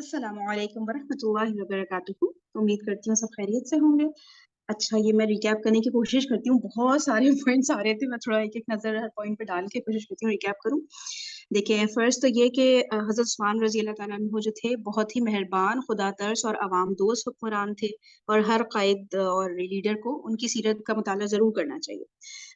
अस्सलामु अलैकुम वरहमतुल्लाहि वबरकातुहू। उम्मीद करती हूँ सब खैरियत से होंगे। अच्छा, ये मैं रिकैप करने की कोशिश करती हूँ। बहुत सारे पॉइंट्स आ रहे थे, मैं थोड़ा एक एक नज़र हर पॉइंट पे डाल के कोशिश करती हूँ रिकैप करूँ। देखिए, फर्स्ट तो ये कि हज़रत उस्मान रज़ी अल्लाह तआला अन्हु जो थे बहुत ही मेहरबान, खुदा तरस और अवाम दोस्त हुक्मरान थे, और हर कायद और लीडर को उनकी सीरत का मुताला ज़रूर करना चाहिए।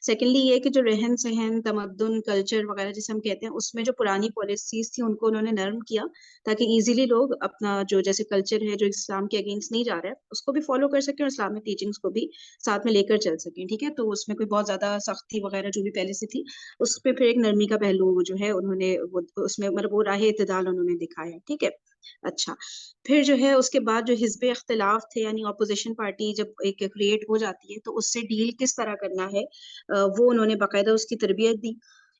सेकेंडली ये कि जो रहन-सहन, तमद्दुन, कल्चर वगैरह जिसे हम कहते हैं, उसमें जो पुरानी पॉलिसीज़ थी उनको उन्होंने नर्म किया, ताकि ईज़िली लोग अपना जो जैसे कल्चर है, जो इस्लाम के अगेंस्ट नहीं जा रहा है, उसको भी फ़ॉलो कर सकें और इस्लामिक टीचिंग्स को भी साथ में लेकर चल सकें, ठीक है? तो उसमें कोई बहुत ज़्यादा सख्ती वगैरह जो भी पहले से थी, उस पे फिर एक नरमी का पहलू जो है उन्होंने वो उसमें मतलब वो राह इत्तेदाल उन्होंने दिखाया, ठीक है? अच्छा, फिर जो है उसके बाद जो हिज़्ब इख्तिलाफ थे यानी अपोज़िशन पार्टी जब एक क्रिएट हो जाती है, तो उससे डील किस तरह करना है, वो उन्होंने बाकायदा उसकी तरबियत दी।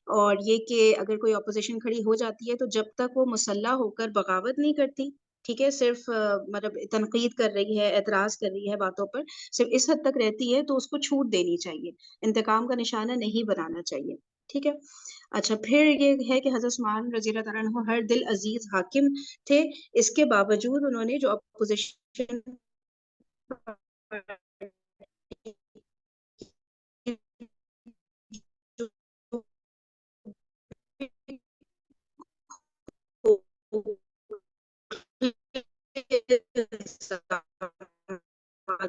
और ये कि अगर कोई अपोज़िशन खड़ी हो जाती है, तो जब तक वो मुसल्लह होकर बगावत नहीं करती, ठीक है? सिर्फ़ मतलब तनक़ीद कर रही है, एतराज़ कर रही है बातों पर, सिर्फ़ इस हद तक रहती है, तो उसको छूट देनी चाहिए। इंतकाम का निशाना नहीं बनाना चाहिए, ठीक है? अच्छा, फिर ये है कि हज़रत उस्मान रज़ी अल्लाह तआला अन्हु हर दिल अज़ीज़ हाकिम थे, इसके बावजूद उन्होंने जो अपोज़िशन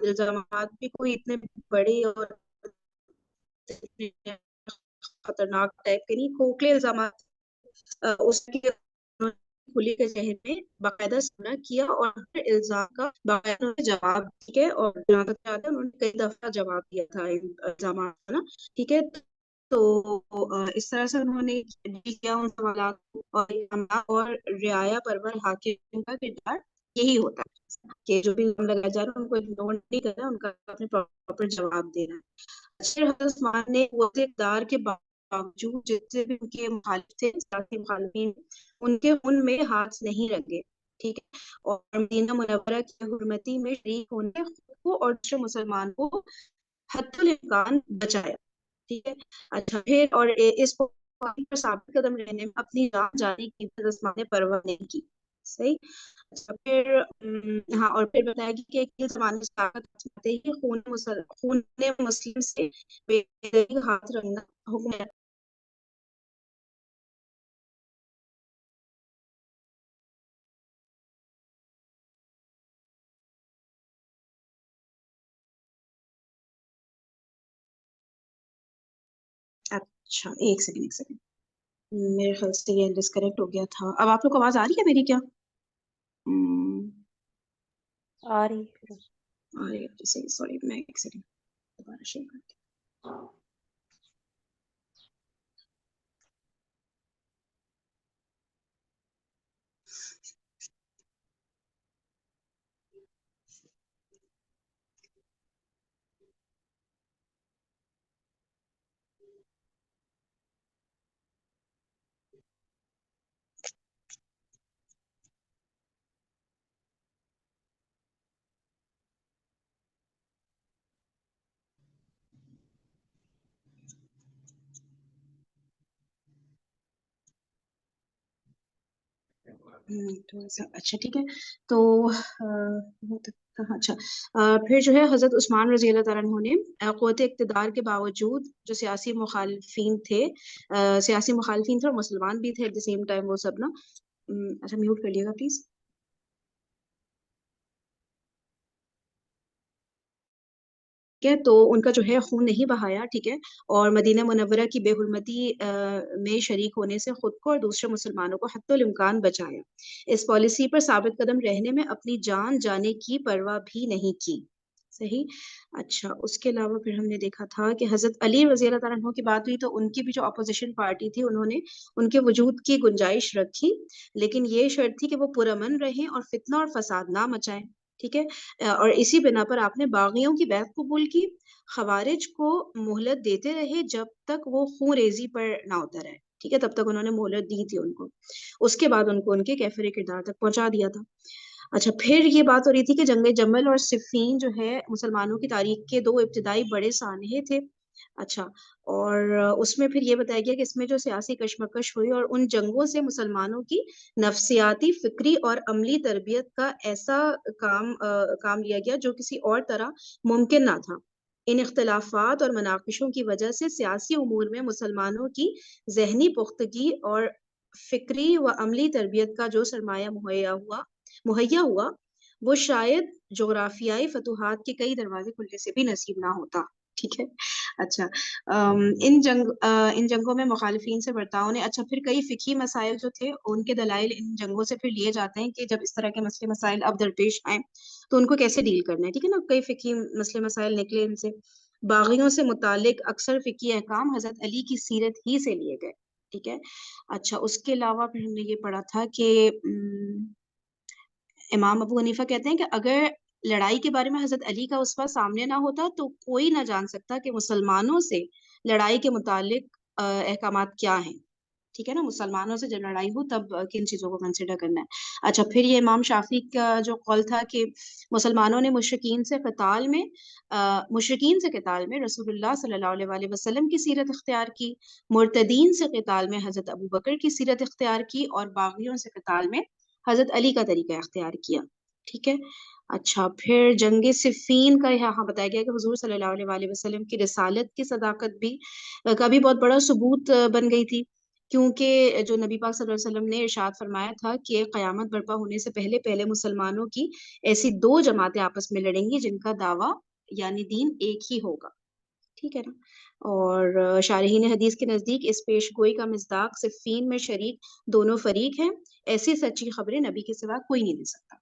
इल्ज़ामात भी कोई इतने बड़े और खतरनाक टाइप के नहीं, खोखले इल्ज़ामात उसकी खुली के ज़हन में बाकायदा सामना किया और हर इल्ज़ाम का बाकायदा उन्होंने जवाब, ठीक है? और जहाँ तक याद है उन्होंने कई दफ़ा जवाब दिया था इन इल्ज़ामात का ना, ठीक है? तो इस तरह से उन्होंने डील किया उन सवालात को, और रियाया परवर हाकिम का किरदार यही होता है कि जो भी इल्ज़ाम लगाया जा रहा है उनको इग्नोर नहीं करना, उनका आपने प्रॉपर जवाब देना है। फिर हज़रत उस्मान ने कुव्वत इक़्तिदार के बावजूद जितने भी उनके मुखालिफ थे, सियासी मुखालिफिन, उनके खून में हाथ नहीं रखे, ठीक है? और मदीना मुनव्वरा की हुर्मती में शरीक होने खुद को और दूसरे मुसलमान को हद्दुल इम्कान बचाया, ठीक है? अच्छा, फिर और इस पॉइंट पर साबित कदम रहने में अपनी जान जाने की हज़रत उस्मान ने परवाह नहीं की, सही? अच्छा, फिर हाँ, और फिर बताया कि एक ज़माने से ताकत आते ही खून मुस्लिम से बेदखल हाथ रखना हुक्म है। अच्छा, 1 सेकंड, 1 सेकंड। मेरे ख़्याल से ये डिस्कनेक्ट हो गया था। अब आप लोग को आवाज़ आ रही है मेरी क्या? उम, आ रही है। आ रही है, सही, सॉरी, मैं 1 सेकंड दोबारा शेयर करती थोड़ा-सा अच्छा, ठीक है। तो वो तक कहाँ अच्छा, फिर जो है हज़रत उस्मान रज़ी अल्लाह तआला अन्हु ने क़ुव्वत इक़्तिदार के बावजूद जो सियासी मुखालिफिन थे, सियासी मुखालिफिन थे और मुसलमान भी थे एट द सेम टाइम वो सब ना, अच्छा म्यूट कर लिएगा प्लीज़। ठीक है, तो उनका जो है खून नहीं बहाया, ठीक है? और मदीना मुनव्वरा की बेहुरमती में शरीक होने से खुद को और दूसरे मुसलमानों को हत्तुल इम्कान बचाया। इस पॉलिसी पर साबित कदम रहने में अपनी जान जाने की परवाह भी नहीं की। सही? अच्छा, उसके अलावा फिर हमने देखा था कि हज़रत अली रज़ी अल्लाह तआला अन्हु की बात हुई, तो उनकी भी जो अपोज़िशन पार्टी थी, उन्होंने उनके वजूद की गुंजाइश रखी, लेकिन ये शर्त थी कि वो पुरअमन रहें और फ़ितना और फ़साद ना मचाएँ, ठीक है? और इसी बिना पर आपने बागियों की बैत कबूल की, ख़वारिज को मोहलत देते रहे जब तक वो ख़ून-रेज़ी पर ना उतर आए, ठीक है? तब तक उन्होंने मोहलत दी थी उनको। उसके बाद उनको उनके कैफ़िर किरदार तक पहुँचा दिया था। अच्छा, फिर ये बात हो रही थी कि जंग जमल और सिफ़ीन जो है मुसलमानों की तारीख़ के 2 इब्तिदाई बड़े सानहे थे। اچھا، اور اس میں پھر یہ بتایا گیا کہ اس میں جو سیاسی کشمکش ہوئی اور ان جنگوں سے مسلمانوں کی نفسیاتی، فکری اور عملی تربیت کا ایسا کام لیا گیا جو کسی اور طرح ممکن نہ تھا۔ ان اختلافات اور مناقشوں کی وجہ سے سیاسی امور میں مسلمانوں کی ذہنی پختگی اور فکری و عملی تربیت کا جو سرمایہ مہیا ہوا وہ شاید جغرافیائی فتوحات کے کئی دروازے کھلنے سے بھی نصیب نہ ہوتا۔ ٹھیک ہے۔ اچھا، ان جنگوں میں مخالفین سے برتاؤ نے، اچھا پھر کئی فقہی مسائل جو تھے ان کے دلائل ان جنگوں سے پھر لیے جاتے ہیں کہ جب اس طرح کے مسئلے مسائل اب درپیش آئیں تو ان کو کیسے ڈیل کرنا ہے۔ ٹھیک ہے نا، کئی فقہی مسئلے مسائل نکلے ان سے۔ باغیوں سے متعلق اکثر فقہی احکام حضرت علی کی سیرت ہی سے لیے گئے۔ ٹھیک ہے۔ اچھا، اس کے علاوہ پھر ہم نے یہ پڑھا تھا کہ امام ابو حنیفہ کہتے ہیں کہ اگر لڑائی کے بارے میں حضرت علی کا اسوہ سامنے نہ ہوتا تو کوئی نہ جان سکتا کہ مسلمانوں سے لڑائی کے متعلق احکامات کیا ہیں۔ ٹھیک ہے نا، مسلمانوں سے جب لڑائی ہو تب کن چیزوں کو کنسیڈر کرنا ہے۔ اچھا، پھر یہ امام شافعی کا جو قول تھا کہ مسلمانوں نے مشرکین سے قتال میں رسول اللہ صلی اللہ علیہ وآلہ وسلم کی سیرت اختیار کی، مرتدین سے قتال میں حضرت ابو بکر کی سیرت اختیار کی، اور باغیوں سے قتال میں حضرت علی کا طریقہ اختیار کیا۔ ٹھیک ہے۔ اچھا، پھر جنگ صفین کا یہاں بتایا گیا کہ حضور صلی اللہ علیہ وآلہ وسلم کی رسالت کی صداقت کا بھی بہت بڑا ثبوت بن گئی تھی، کیونکہ جو نبی پاک صلی اللہ علیہ وسلم نے ارشاد فرمایا تھا کہ قیامت برپا ہونے سے پہلے پہلے مسلمانوں کی ایسی دو جماعتیں آپس میں لڑیں گی جن کا دعویٰ یعنی دین ایک ہی ہوگا۔ ٹھیک ہے نا، اور شارحین حدیث کے نزدیک اس پیش گوئی کا مصداق صفین میں شریک دونوں فریق ہیں، ایسی سچی خبریں نبی کے سوا کوئی نہیں دے سکتا۔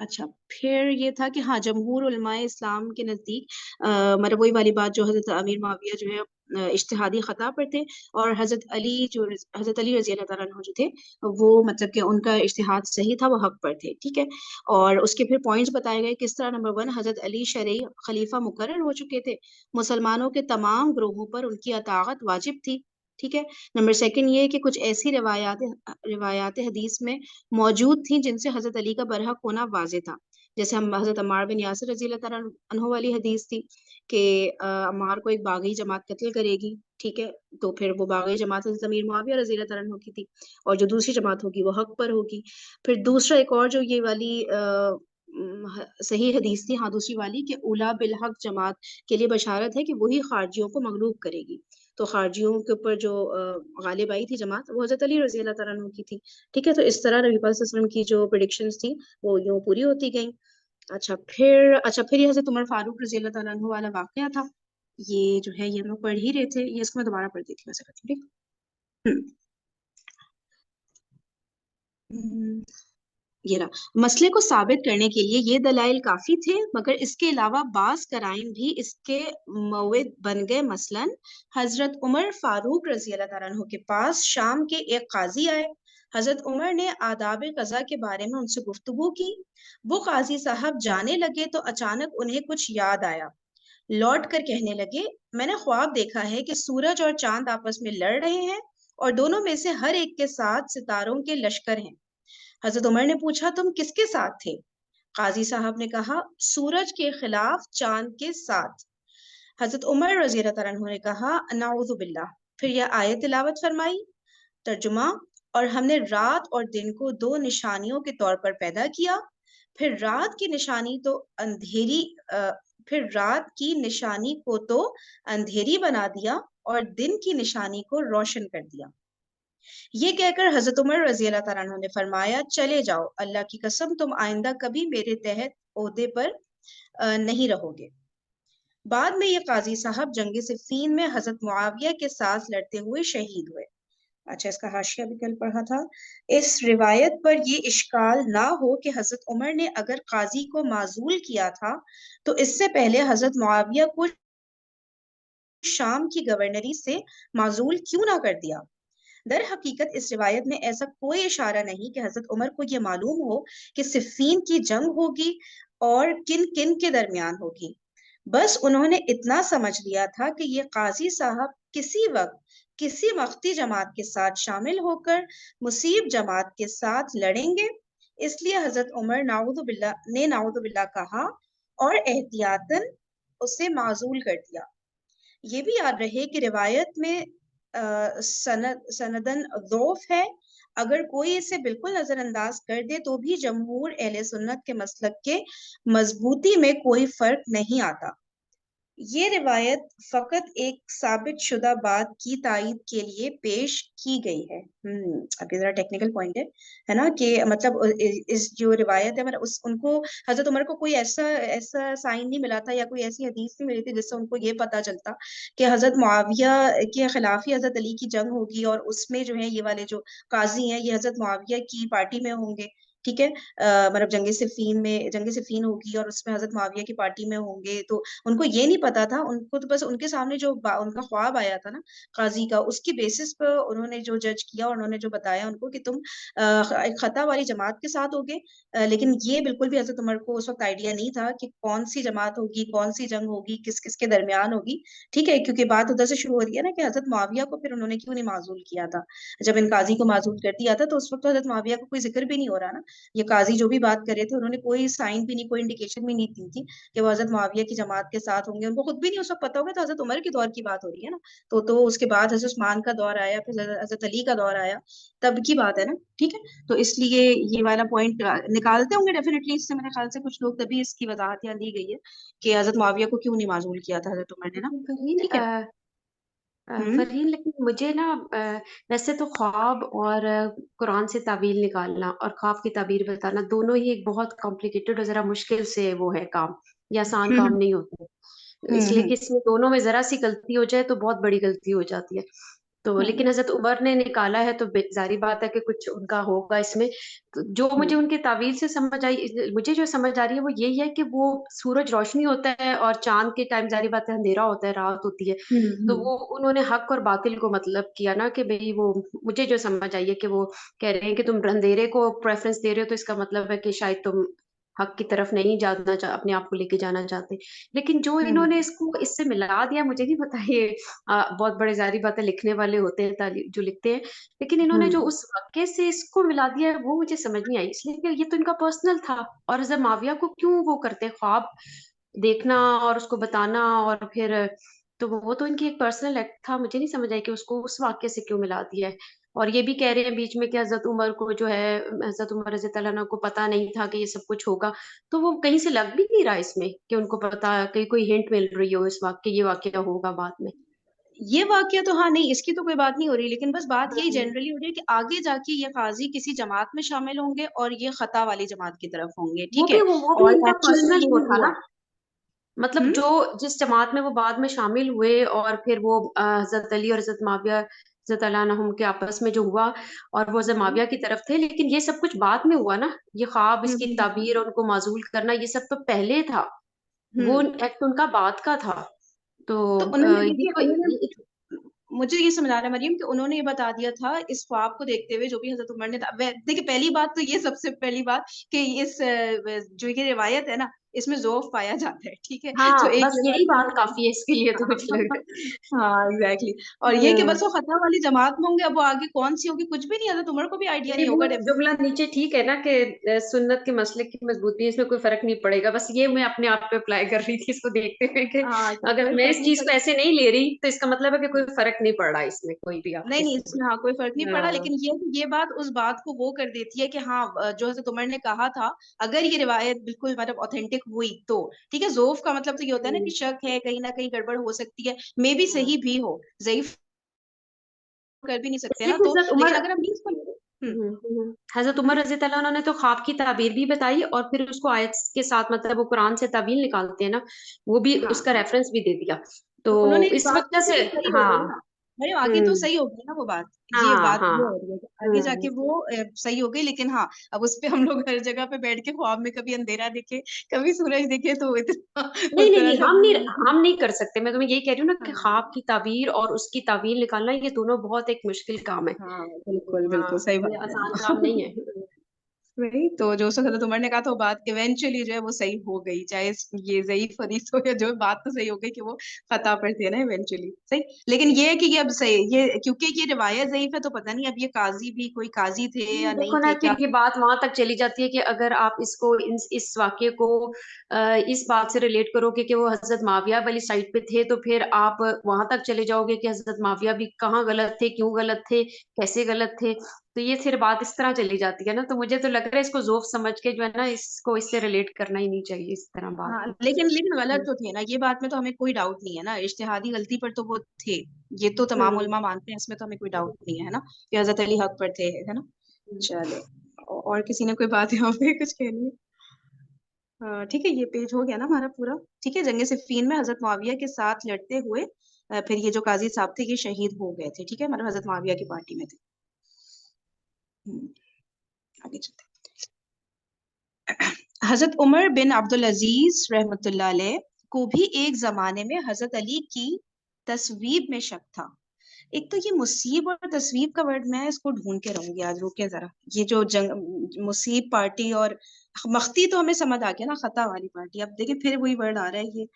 اچھا، پھر یہ تھا کہ ہاں جمہور علماء اسلام کے نزدیک مطلب وہی والی بات جو حضرت امیر معاویہ جو ہے اجتہادی خطا پر تھے، اور حضرت علی رضی اللہ تعالیٰ عنہ جو تھے وہ مطلب کہ ان کا اجتہاد صحیح تھا، وہ حق پر تھے۔ ٹھیک ہے، اور اس کے پھر پوائنٹس بتائے گئے کس طرح۔ نمبر 1، حضرت علی شرعی خلیفہ مقرر ہو چکے تھے، مسلمانوں کے تمام گروہوں پر ان کی اطاعت واجب تھی۔ ٹھیک ہے۔ نمبر 2 یہ کہ کچھ ایسی روایات حدیث میں موجود تھیں جن سے حضرت علی کا برحق ہونا واضح تھا، جیسے ہم حضرت عمار بن یاسر رضی اللہ تعالیٰ عنہ والی حدیث تھی کہ عمار کو ایک باغی جماعت قتل کرے گی۔ ٹھیک ہے، تو پھر وہ باغی جماعت حضرت امیر معاویہ رضی اللہ تعالیٰ عنہ کی تھی، اور جو دوسری جماعت ہوگی وہ حق پر ہوگی۔ پھر دوسرا ایک اور جو یہ والی صحیح حدیث تھی، ہاں دوسری والی، کہ اولا بالحق جماعت کے لیے بشارت ہے کہ وہی خارجیوں کو مغلوب کرے گی۔ تو خارجیوں کے اوپر جو غالب آئی تھی جماعت وہ حضرت علی رضی اللہ تعالیٰ عنہ کی تھی۔ ٹھیک ہے، تو اس طرح نبی پاک صلی اللہ علیہ وسلم کی جو پریڈکشنز تھی وہ یوں پوری ہوتی گئیں۔ اچھا پھر یہ حضرت عمر فاروق رضی اللہ تعالیٰ عنہ والا واقعہ تھا، یہ جو ہے یہ ہم لوگ پڑھ ہی رہے تھے، یہ اس کو میں دوبارہ پڑھ دیتی ہوں ایسا کرتی ہوں۔ ٹھیک۔ یہ رہا، مسئلے کو ثابت کرنے کے لیے یہ دلائل کافی تھے، مگر اس کے علاوہ بعض قرائن بھی اس کے موعد بن گئے۔ مثلا حضرت عمر فاروق رضی اللہ تعالیٰ عنہ کے پاس شام کے ایک قاضی آئے، حضرت عمر نے آداب قضا کے بارے میں ان سے گفتگو کی۔ وہ قاضی صاحب جانے لگے تو اچانک انہیں کچھ یاد آیا، لوٹ کر کہنے لگے، میں نے خواب دیکھا ہے کہ سورج اور چاند آپس میں لڑ رہے ہیں اور دونوں میں سے ہر ایک کے ساتھ ستاروں کے لشکر ہیں۔ حضرت عمر نے پوچھا، تم کس کے ساتھ تھے؟ قاضی صاحب نے کہا، سورج کے خلاف چاند کے ساتھ۔ حضرت عمر رضی اللہ تعالیٰ عنہ نے کہا، نعوذ باللہ۔ پھر یہ آیت تلاوت فرمائی۔ ترجمہ، اور ہم نے رات اور دن کو دو نشانیوں کے طور پر پیدا کیا، پھر رات کی نشانی کو تو اندھیری بنا دیا اور دن کی نشانی کو روشن کر دیا۔ یہ کہہ کر حضرت عمر رضی اللہ تعالیٰ عنہ نے فرمایا، چلے جاؤ، اللہ کی قسم تم آئندہ کبھی میرے تحت عہدے پر نہیں رہو گے۔ بعد میں یہ قاضی صاحب جنگ صفین میں حضرت معاویہ کے ساتھ لڑتے ہوئے شہید ہوئے۔ اچھا، اس کا حاشیہ بھی کل پڑھا تھا۔ اس روایت پر یہ اشکال نہ ہو کہ حضرت عمر نے اگر قاضی کو معزول کیا تھا تو اس سے پہلے حضرت معاویہ کو شام کی گورنری سے معزول کیوں نہ کر دیا؟ در حقیقت اس روایت میں ایسا کوئی اشارہ نہیں کہ حضرت عمر کو یہ معلوم ہو کہ صفین کی جنگ ہوگی اور کن کن کے درمیان ہوگی۔ بس انہوں نے اتنا سمجھ لیا تھا کہ یہ قاضی صاحب کسی وقت کسی مختی جماعت کے ساتھ شامل ہو کر مصیب جماعت کے ساتھ لڑیں گے، اس لیے حضرت عمر نعوذ باللہ کہا اور احتیاطاً اسے معزول کر دیا۔ یہ بھی یاد رہے کہ روایت میں سندن ضعف ہے، اگر کوئی اسے بالکل نظر انداز کر دے تو بھی جمہور اہل سنت کے مسلک کے مضبوطی میں کوئی فرق نہیں آتا۔ یہ روایت فقط ایک ثابت شدہ بات کی تائید کے لیے پیش کی گئی ہے۔ اب یہ ذرا ٹیکنیکل پوائنٹ ہے نا، کہ مطلب اس جو روایت ہے مطلب ان کو حضرت عمر کو کوئی ایسا سائن نہیں ملا تھا یا کوئی ایسی حدیث نہیں ملی تھی جس سے ان کو یہ پتا چلتا کہ حضرت معاویہ کے خلاف ہی حضرت علی کی جنگ ہوگی، اور اس میں جو ہے یہ والے جو قاضی ہیں یہ حضرت معاویہ کی پارٹی میں ہوں گے، ٹھیک ہے، مطلب جنگ صفین ہوگی اور اس میں حضرت معاویہ کی پارٹی میں ہوں گے۔ تو ان کو یہ نہیں پتا تھا، ان کو تو بس ان کے سامنے جو ان کا خواب آیا تھا نا قاضی کا، اس کی بیسس پہ انہوں نے جو جج کیا اور انہوں نے جو بتایا ان کو کہ تم ایک خطا والی جماعت کے ساتھ ہوگے، لیکن یہ بالکل بھی حضرت عمر کو اس وقت آئیڈیا نہیں تھا کہ کون سی جماعت ہوگی، کون سی جنگ ہوگی، کس کس کے درمیان ہوگی، ٹھیک ہے، کیونکہ بات ادھر سے شروع ہو رہی ہے نا کہ حضرت معاویہ کو پھر انہوں نے کیوں نہیں معزول کیا تھا، جب ان قاضی کو معزول کر دیا تھا تو اس وقت تو حضرت معاویہ کا کوئی ذکر بھی نہیں ہو رہا نا، یہ قاضی جو بھی بات کر رہے تھے انہوں نے کوئی سائن بھی نہیں، کوئی انڈیکیشن بھی نہیں دی تھی کہ وہ حضرت معاویہ کی جماعت کے ساتھ ہوں گے، ان کو خود بھی نہیں اس وقت پتا ہوگا، تو حضرت عمر کے دور کی بات ہو رہی ہے نا، تو اس کے بعد حضرت عثمان کا دور آیا، پھر حضرت علی کا دور آیا، تب کی بات ہے نا، ٹھیک ہے، تو اس لیے یہ والا پوائنٹ نکالتے ہوں گے ڈیفینیٹلی اس سے، میرے خیال سے کچھ لوگ، تبھی اس کی وضاحت یہاں دی گئی ہے کہ حضرت معاویہ کو کیوں نہیں معزول کیا تھا حضرت عمر نے نا، فرحین ٹھیک ہے۔ ہوں فرحین لیکن مجھے نا ویسے تو خواب اور قرآن سے تعبیر نکالنا اور خواب کی تعبیر بتانا دونوں ہی ایک بہت کمپلیکیٹڈ اور ذرا مشکل سے وہ ہے کام، یہ آسان ہوں کام نہیں ہوتا، اس لیے ہوں کہ اس میں دونوں میں ذرا سی غلطی ہو جائے تو بہت بڑی غلطی ہو جاتی ہے۔ تو ہوں لیکن حضرت عمر نے نکالا ہے تو ظاہری بات ہے کہ کچھ ان کا ہوگا اس میں۔ تو جو مجھے ہوں ان کی تعویل سے سمجھ آئی، مجھے جو سمجھ آ رہی ہے وہ یہی ہے کہ وہ سورج روشنی ہوتا ہے اور چاند کے ٹائم ظاہری بات ہے اندھیرا ہوتا ہے، رات ہوتی ہے، تو ہوں وہ انہوں نے حق اور باطل کو مطلب کیا نا کہ بھئی وہ، مجھے جو سمجھ آئی ہے کہ وہ کہہ رہے ہیں کہ تم اندھیرے کو پریفرنس دے رہے ہو تو اس کا مطلب ہے کہ شاید تم حق کی طرف نہیں جانا اپنے آپ کو لے کے جانا چاہتے، لیکن جو انہوں نے ہوں اس کو اس سے ملا دیا مجھے نہیں پتا، یہ بہت بڑے ظاہری باتیں لکھنے والے ہوتے ہیں جو لکھتے ہیں، لیکن انہوں نے جو ہوں اس واقعے سے اس کو ملا دیا ہے وہ مجھے سمجھ نہیں آئی، اس لیے کہ یہ تو ان کا پرسنل تھا، اور حضرت معاویہ کو کیوں وہ کرتے خواب دیکھنا اور اس کو بتانا، اور پھر تو وہ تو ان کی ایک پرسنل ایکٹ تھا، مجھے نہیں سمجھ آئی کہ اس کو اس واقعے سے کیوں ملا دیا ہے۔ اور یہ بھی کہہ رہے ہیں بیچ میں کہ حضرت عمر کو جو ہے، حضرت عمر رضی اللہ عنہ کو پتا نہیں تھا کہ یہ سب کچھ ہوگا، تو وہ کہیں سے لگ بھی نہیں رہا اس میں کہ ان کو پتا، کہ کوئی ہنٹ مل رہی ہو اس واقعے، یہ واقعہ ہوگا بعد میں۔ یہ واقعہ تو ہاں نہیں، اس کی تو کوئی بات نہیں ہو رہی، لیکن بس بات یہی ہوں، جنرلی ہو رہی ہے کہ آگے جا کے یہ قاضی کسی جماعت میں شامل ہوں گے اور یہ خطا والی جماعت کی طرف ہوں گے، ٹھیک ہے، وہ بھی اور ان کا ایکچوئل میں پرسنل وہ یہی تھا نا، ہوا۔ مطلب ہوں جو جس جماعت میں وہ بعد میں شامل ہوئے اور پھر وہ حضرت علی اور حضرت معاویہ حضرت اللہ عنہم کے آپس میں جو ہوا، اور وہ حضرت ہوں معاویہ کی طرف تھے، لیکن یہ سب کچھ بعد میں ہوا نا، یہ خواب، اس کی ہوں تعبیر اور ان کو معزول کرنا، یہ سب تو پہلے تھا، وہ ہوں ایکٹ ان کا بعد کا تھا، تو تو انہوں نے یہ دیکھیے، تو انہوں نے مجھے یہ سمجھا رہا ہے مریم کہ انہوں نے یہ بتا دیا تھا اس خواب کو دیکھتے ہوئے جو بھی حضرت عمر نے دیکھیے، پہلی بات تو یہ سب سے پہلی بات کہ اس جو یہ روایت ہے نا اس میں ذوف پایا جاتا ہے، ٹھیک ہے، ہاں تو ایک بس یہ یہی بات بات کافی ہے اس کے لیے تو مجھے لگ ہاں ایگزیکٹلی، اور یہ کہ رہا بس وہ خطا والی جماعت میں ہوں گے، اب وہ آگے کون سی ہوگی کچھ بھی نہیں، حضرت عمر کو بھی آئیڈیا نہیں نہیں، وہ ہوگا جملہ ڈیفینیٹلی۔ نیچے ٹھیک ہے نا کہ سنت کے مسئلے کی مضبوطی، اس میں کوئی فرق نہیں پڑے گا، بس یہ میں اپنے آپ پہ اپلائی کر رہی تھی اس کو دیکھتے ہوئے کہ ہاں کہ اگر کوئی میں فرق اس نہیں چیز کو پڑا، ایسے نہیں لے رہی تو اس کا مطلب ہے کہ کوئی فرق نہیں پڑ رہا اس میں کوئی بھی آپ نہیں نہیں کسی اس میں ہاں کوئی فرق نہیں میں۔ پڑا، ہاں لیکن یہ بات اس بات کو وہ کر دیتی ہے کہ ہاں جو حضرت عمر نے کہا تھا اگر یہ روایت بالکل مطلب اوتھینٹک ہوئی تو ٹھیک ہے، ذوف کا مطلب تو یہ ہوتا ہے نا کہ شک ہے، کہیں نہ کہیں گڑبڑ ہو سکتی ہے، مے بھی ہاں، صحیح بھی ہو، ضعیف کر بھی نہیں اس سکتے لیے نا کہ تو، حضرت لیکن عمر، اگر ہم نہیں اس کو حضرت عمر رضی اللہ عنہ نے تو خواب کی تعبیر بھی بتائی اور پھر اس کو آیت کے ساتھ، مطلب وہ قرآن سے تعبیر نکالتے ہیں نا، وہ بھی ہاں اس کا ہاں ریفرنس بھی دے دیا، تو تو انہوں نے اس اس بات وجہ کی سے تو صحیح ہو ہاں، گئی نا، ارے آگے تو صحیح ہو گئی نا وہ بات، یہ ہاں بات ہاں، وہ ہو رہی ہے کہ آگے جا کے وہ صحیح ہو گئی، لیکن ہاں اب اس پہ ہم لوگ ہر جگہ پہ بیٹھ کے خواب میں کبھی اندھیرا دیکھے کبھی سورج دیکھے تو اتنا نہیں اس نہیں طرح نہیں، سے ہم نہیں کر سکتے، میں تمہیں یہی کہہ رہی ہوں نا کہ ہاں خواب کی تعبیر اور اس کی تعویل نکالنا یہ دونوں بہت ایک مشکل کام ہے، ہاں بالکل ہاں بالکل صحیح یہ بات آسان ہے کام نہیں ہے۔ वही तो जो सो हजरत उमर ने कहा, तो बात इवेंचुअली जो है वो सही हो गई, चाहे ये ज़ईफ हदीस हो या जो, बात तो सही हो गई कि वो खता पर थे ना इवेंचुअली, सही। लेकिन ये है कि ये अब सही, ये क्योंकि ये रिवायत ज़ईफ है तो पता नहीं अब ये काजी भी कोई काजी थे या नहीं देखो ना, थे, फिर क्या। ये बात वहां तक चली जाती है कि अगर आप इसको इस वाक्य को इस बात से रिलेट करोगे कि वो हजरत माविया वाली साइड पे थे, तो फिर आप वहां तक चले जाओगे कि हजरत माविया भी कहाँ गलत थे, क्यों गलत थे, कैसे गलत थे। तो ये फिर बात इस तरह चली जाती है ना, तो मुझे तो लग रहा है इसको ज़ोफ समझ के जो है ना, इसको इससे रिलेट करना ही नहीं चाहिए इस तरह बात हाँ, को। लेकिन लेकिन गलत हम्म। तो थे ना, ये बात में तो हमें कोई डाउट नहीं है ना, इज्तिहादी गलती पर तो वो थे। ये तो तमाम हम्म। उलमा मानते हैं, इसमें तो हमें कोई डाउट नहीं है ना, कि हजरत अली हक पर थे, है ना। हम्म। चले, और किसी ने कोई बात यहाँ पे कुछ कहनी है? ठीक है, ये पेज हो गया ना हमारा पूरा। ठीक है, जंग सिफ़ीन में हजरत मुआविया के साथ लड़ते हुए फिर ये जो काजी साहब थे ये शहीद हो गए थे। ठीक है, मतलब हजरत मुआविया की पार्टी में थे। हम्म, आगे चलते हैं। हजरत उमर बिन अब्दुल अजीज रहमतुल्लाह अलैह को भी एक जमाने में हजरत अली की तस्वीब में शक था। एक तो ये मुसीब और तस्वीब का वर्ड, मैं इसको ढूंढ के रहूंगी आज, रुके जरा। ये जो जंग मुसीब पार्टी और मख्ती तो हमें समझ आ गया ना, खता वाली पार्टी। अब देखिए फिर वही वर्ड आ रहा है, ये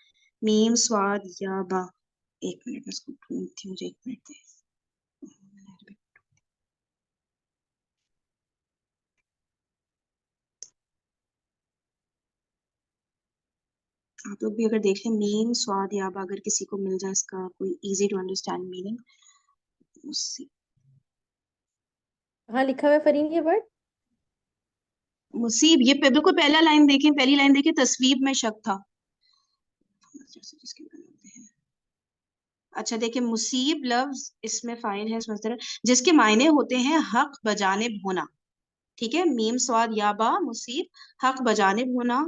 मीम स्वाद या बा। एक मिनट में इसको ढूंढती हूँ, मुझे एक मिनट दे। आप लोग भी अगर देखें, मीम स्वाद या बा, अगर किसी को मिल जाए इसका कोई इजी टू अंडरस्टैंड मीनिंग। मुसीब, हाँ लिखा हुआ है फरीन ये वर्ड। मुसीब, ये बिल्कुल पहला लाइन देखें, पहली लाइन देखें, तस्वीब में शक था। जिसके अच्छा देखिए, मुसीब लफ्ज इसमें फाइल है, समझते रहे, जिसके मायने होते हैं हक बजानिब होना। ठीक है, मीम स्वाद या बा, मुसीब, हक बजानिब होना।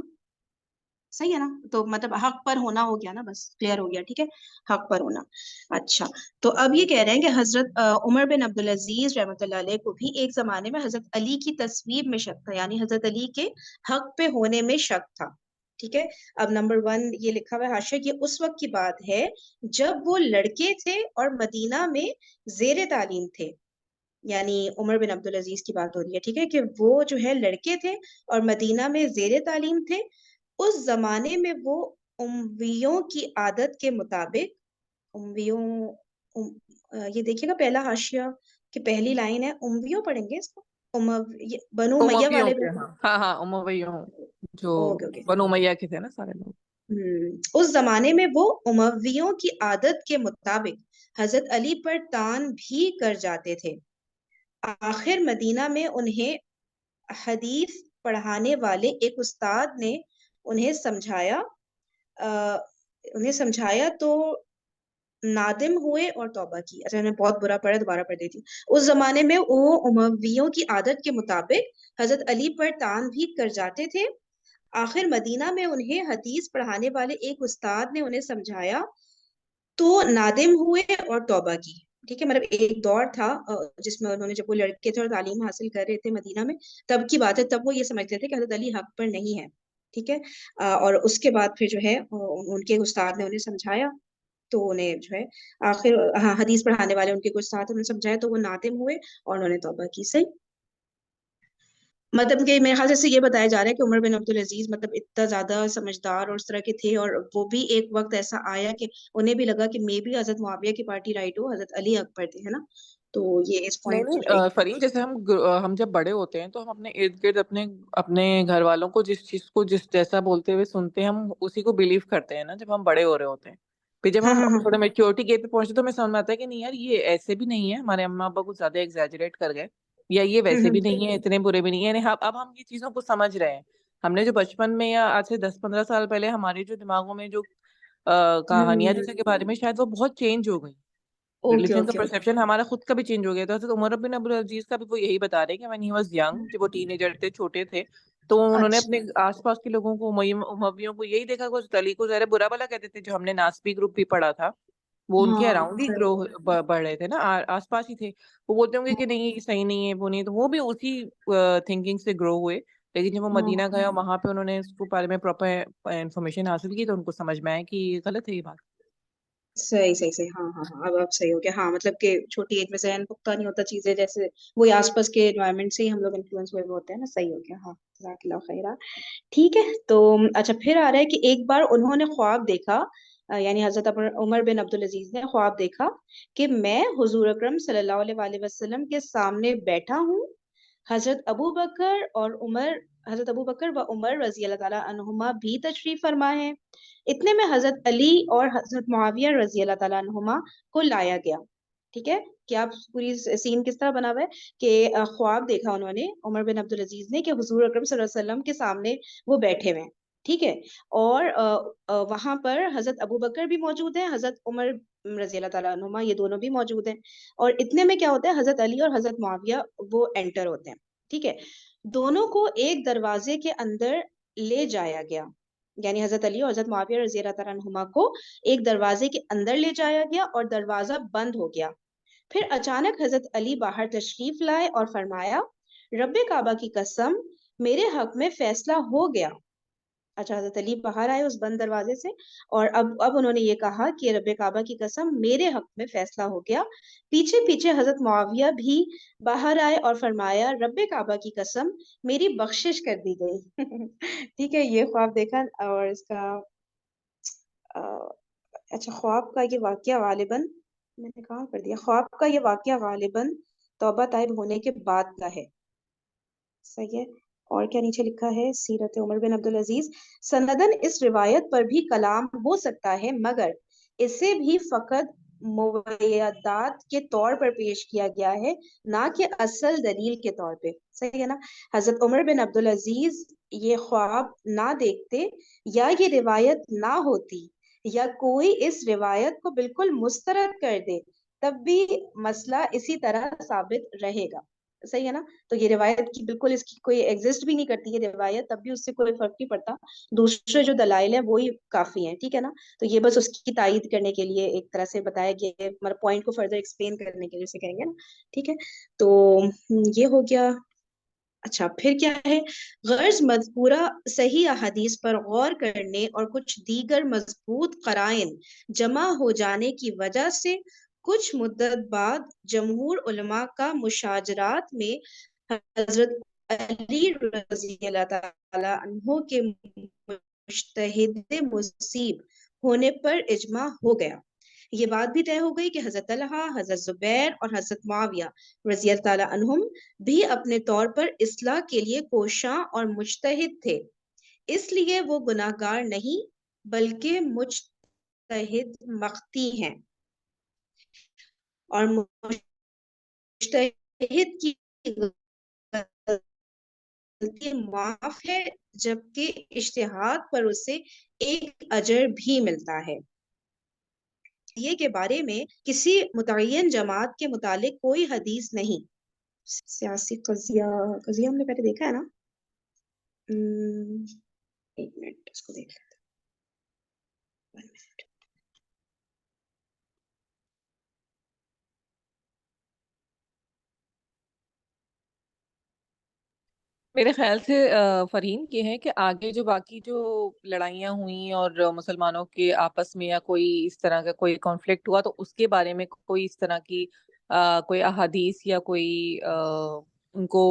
सही है ना, तो मतलब हक पर होना हो गया ना, बस क्लियर हो गया। ठीक है, हक पर होना। अच्छा, तो अब ये कह रहे हैं कि हजरत उमर बिन अब्दुल अजीज रहमतुल्लाह अलैह को भी एक जमाने में हजरत अली की तस्वीर में शक था, यानी हजरत अली के हक पे होने में शक था। ठीक है, अब नंबर 1 ये लिखा हुआ है हाशिया, ये उस वक्त की बात है जब वो लड़के थे और मदीना में जेर तालीम थे। यानी उमर बिन अब्दुल अजीज की बात हो रही है। ठीक है, कि वो जो है लड़के थे और मदीना में जेर तालीम थे। उस जमाने में वो उमवियों की आदत के मुताबिक, उमवियों, ये देखिएगा पहला हाशिया की पहली लाइन है, उमवियों पढ़ेंगे इसको, बनु मैया उमवियों वाले के, हाँ हाँ हाँ, उमवियों, जो ओके ओके। बनु उमैया के थे ना सारे लोग। उस जमाने में वो उमवियों की आदत के मुताबिक हजरत अली पर तान भी कर जाते थे। आखिर मदीना में उन्हें हदीस पढ़ाने वाले एक उस्ताद ने उन्हें समझाया, अ, तो नादिम हुए और तौबा की। अच्छा, मैंने बहुत बुरा पढ़ा, दोबारा पढ़ देती हूँ। उस जमाने में वो उमवियों की आदत के मुताबिक हजरत अली पर तान भी कर जाते थे। आखिर मदीना में उन्हें हदीस पढ़ाने वाले एक उस्ताद ने उन्हें समझाया तो नादिम हुए और तौबा की। ठीक है, मतलब एक दौर था जिसमें उन्होंने, जब वो लड़के थे और तालीम हासिल कर रहे थे मदीना में, तब की बात है, तब वो ये समझते थे कि हजरत अली हक पर नहीं है। ठीक है, और उसके बाद फिर जो है उनके उस्ताद ने उन्हें समझाया, तो उन्हें जो है आखिर, हाँ, हदीस पढ़ाने वाले उनके कुछ साथ उन्होंने समझाया तो वो नादिम हुए और उन्होंने तौबा की। सही, मतलब कि मेरे ख्याल से इससे ये बताया जा रहा है कि उमर बिन अब्दुल अजीज मतलब इतना ज्यादा समझदार और उस तरह के थे, और वो भी एक वक्त ऐसा आया कि उन्हें भी लगा कि मे भी हजरत मुआविया की पार्टी राइट हो, हजरत अली अकबर थे, है ना। तो ये इस नहीं पॉइंट नहीं, जो है फरीन, जैसे हम जब बड़े होते हैं तो हम अपने इर्द गिर्द अपने अपने घर वालों को जिस चीज को जिस जैसा बोलते हुए सुनते हैं, हम उसी को बिलीव करते हैं ना, जब हम बड़े हो रहे होते हैं। फिर जब हाँ हम हाँ हाँ थोड़े मेच्योरिटी गेट पे पहुंचते तो हमें समझ में आता है कि नहीं यार, ये ऐसे भी नहीं है, हमारे अम्मा अब्बा कुछ ज्यादा एग्जैजरेट कर गए, या ये वैसे भी हम्म नहीं है, इतने बुरे भी नहीं है। यानी अब हम ये चीजों को समझ रहे हैं। हमने जो बचपन में या आज से 10-15 साल पहले हमारे जो दिमागों में जो कहानियां हम्म, जैसे के बारे में, शायद वो बहुत चेंज हो गई। ओके रिलीजन का ओके ओके। परसेप्शन हमारा खुद का भी चेंज हो गया। तो हजरत उमर बिन अब्दुल अजीज का भी वो यही बता रहे हैं कि व्हेन ही वाज यंग, जब वो टीनेजर थे, छोटे थे, तो उन्होंने अच्छा, अपने आसपास के लोगों को, उमवियों को यही देखा कि उस अली को जरा बुरा भला कहते थे। जो हमने नासबी ग्रुप भी पढ़ा था, वो उनके हाँ अराउंड ही ग्रो बढ़ रहे थे ना, आसपास ही थे। वो बोलते होंगे कि नहीं ये सही नहीं है, वो नहीं, तो वो भी उसी थिंकिंग से ग्रो हुए। लेकिन जब वो हाँ, मदीना गया, वहां पे उन्होंने इसको बारे में प्रॉपर इंफॉर्मेशन हासिल की, तो उनको समझ में आया कि ये गलत है ये बात। सही सही सही, हाँ हाँ हाँ, अब सही हो गया। हाँ मतलब कि छोटी एज में ज़हन पुख्ता नहीं होता, चीजें जैसे वही आसपास के एनवायरनमेंट से ही हम लोग इन्फ्लुएंस हुए हुए होते हैं ना। सही हो गया, हाँ, जज़ाकल्लाह खैरा। ठीक है, तो अच्छा फिर आ रहा है कि एक बार उन्होंने ख्वाब देखा, यानी हजरत उमर बिन अब्दुल अजीज ने ख्वाब देखा कि मैं हुजूर अकरम सल्लल्लाहु अलैहि वसल्लम के सामने बैठा हूँ, हजरत अबू बकर और उमर हजरत अबू बकर व उमर रजी अल्लाह ताला अन्हुमा भी तशरीफ फरमा है। इतने में हजरत अली और हजरत मुआविया रजी अल्लाह ताला अन्हुमा को लाया गया। ठीक है, कि आप पूरी सीन किस तरह बना हुआ है कि ख्वाब देखा उन्होंने उमर बिन अब्दुल अजीज ने कि हुजूर अकरम सल्लल्लाहु अलैहि वसल्लम के सामने वो बैठे हुए हैं। ठीक है, और वहां पर हजरत अबू बकर भी मौजूद है, हजरत उमर रजी अल्लाह ताला अन्हुमा, ये दोनों भी मौजूद हैं। और इतने में क्या होता है, हजरत अली और हजरत मुआविया वो एंटर होते हैं। ठीक है, दोनों को एक दरवाजे के अंदर ले जाया गया, यानी हजरत अली और हजरत मुआविया रजी अल्लाह तआला अन्हुमा को एक दरवाजे के अंदर ले जाया गया और दरवाजा बंद हो गया। फिर अचानक हजरत अली बाहर तशरीफ लाए और फरमाया, रब्बे काबा की कसम, मेरे हक में फैसला हो गया। अच्छा, हजरत अली बाहर आए उस बंद दरवाजे से, और अब उन्होंने ये कहा कि रब्बे काबा की कसम, मेरे हक में फैसला हो गया। पीछे पीछे हजरत मुआविया भी बाहर आए और फरमाया, रब्बे काबा की कसम, मेरी बख्शिश कर दी गई। ठीक है, ये ख्वाब देखा। और इसका अ, अच्छा, ख्वाब का ये वाकया गालिबन, मैंने कहाँ कर दिया, ख्वाब का ये वाकया गालिबन तौबा ताइब होने के बाद का है। सही है। और क्या नीचे लिखा है, सीरत उमर बिन अब्दुल अजीज, सनदन इस रिवायत पर भी कलाम हो सकता है, मगर इसे भी फकत मुवय्यादात के तौर पर पेश किया गया है, ना कि असल दलील के तौर पे। सही है ना। हजरत उमर बिन अब्दुल अजीज ये ख्वाब ना देखते, या ये रिवायत ना होती, या कोई इस रिवायत को बिल्कुल मुस्तरद कर दे, तब भी मसला इसी तरह साबित रहेगा। सही है ना। तो ये रिवायत की बिल्कुल, इसकी कोई एग्जिस्ट भी नहीं करती है रिवायत, तब भी उससे कोई फर्क नहीं पड़ता, दूसरे जो दलाइल है वो ही काफी हैं। ठीक है ना। तो ये बस उसकी तायीद करने के लिए एक तरह से बताया गया है, मतलब पॉइंट को फर्दर एक्सप्लेन करने के लिए उसे कहेंगे ना। ठीक है, तो ये हो गया। अच्छा फिर क्या है, गर्ज मज़कूरा सही अहदीस पर गौर करने और कुछ दीगर मजबूत कराइन जमा हो जाने की वजह से कुछ मुद्दत बाद जमहूर उलमा का मुशाजरात में हजरत अली रज़ी अल्लाह ताला अन्हो के मुज्तहिद मुसीब होने पर इजमा हो गया। ये बात भी तय हो गई कि हजरत तलहा, हजरत जुबैर और हजरत मुआविया रज़ी अल्लाह ताला अन्हुम भी अपने तौर पर इस्लाह के लिए कोशां और मुज्तहिद थे, इसलिए वो गुनाहगार नहीं बल्कि मुज्तहिद मख्ती हैं, और मुज्तहिद की गलती माफ है, जबकि इज्तिहाद पर उसे एक अजर भी मिलता है। ये के बारे में किसी मुतय्यन जमात के मुतालिक कोई हदीस नहीं। सियासी कजिया, कजिया हमने पहले देखा है ना। एक मिनट, इसको देख लेते हैं। मेरे ख्याल से फरहीन ये है कि आगे जो बाकी जो लड़ाइयाँ हुई और मुसलमानों के आपस में या कोई इस तरह का कोई कॉन्फ्लिक्ट हुआ, तो उसके बारे में कोई इस तरह की कोई अहादीस या कोई उनको,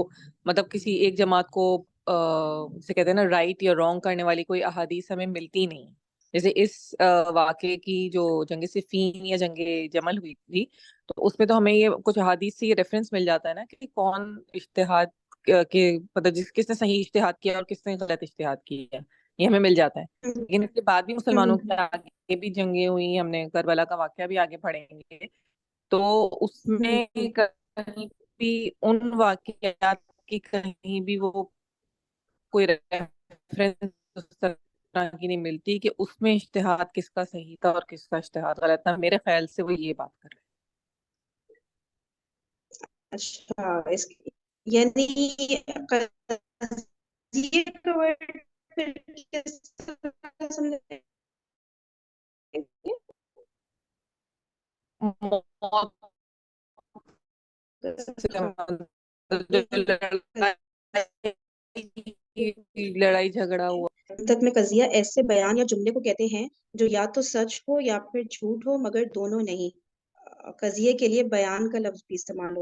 मतलब किसी एक जमात को जिसे कहते हैं ना राइट या रॉन्ग करने वाली कोई अहादीस हमें मिलती नहीं। जैसे इस वाक़े की जो जंग सिफ़ीन या जंग जमल हुई थी, तो उसमें तो हमें ये कुछ अहादीस से ये रेफरेंस मिल जाता है ना कि कौन इज्तिहाद के मतलब किसने सही इज्तिहाद किया और किसने गलत इज्तिहाद किया, ये हमें मिल जाता है। लेकिन इसके बाद भी मुसलमानों की हम्म आगे भी जंगें हुई, हमने करबला का वाकया भी आगे पढ़ेंगे, तो उसमें हम्म कहीं भी उन वाकयात की कहीं भी वो कोई रेफरेंस उस तरह की नहीं मिलती कि उसमें इज्तिहाद किसका सही था और किसका इज्तिहाद गलत था। मेरे ख्याल से वो ये बात कर रहे अच्छा, इस यानी कज़िये का वर्ड फिर किस तरह समझेंगे? हैं। मौत से मतलब जो लड़ाई लड़ाई झगड़ा हुआ। तक में कज़िया ऐसे बयान या जुमले को कहते हैं जो या तो सच हो या फिर झूठ हो, मगर दोनों नहीं। कज़िये के लिए बयान का लफ्ज़ भी इस्तेमाल